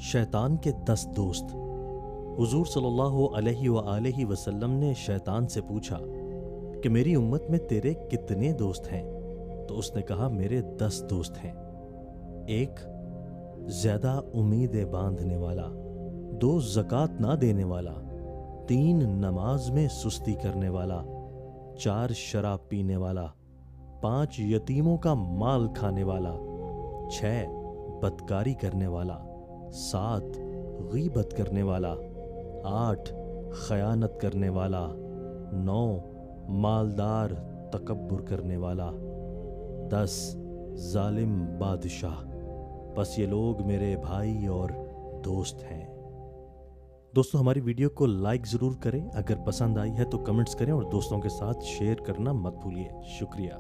शैतान के 10 दोस्त। हुजूर सल्लल्लाहु अलैहि वसल्लम ने शैतान से पूछा कि मेरी उम्मत में तेरे कितने दोस्त हैं? तो उसने कहा मेरे 10 दोस्त हैं। 1 ज़्यादा उम्मीदें बांधने वाला, 2 ज़कात ना देने वाला, 3 नमाज में सुस्ती करने वाला, 4 शराब पीने वाला, 5 यतीमों का माल खाने वाला, 6 बदकारी करने वाला, 7 गीबत करने वाला, 8 खयानत करने वाला, 9 मालदार तकब्बुर करने वाला, 10 जालिम बादशाह। बस ये लोग मेरे भाई और दोस्त हैं। दोस्तों, हमारी वीडियो को लाइक ज़रूर करें, अगर पसंद आई है तो कमेंट्स करें और दोस्तों के साथ शेयर करना मत भूलिए। शुक्रिया।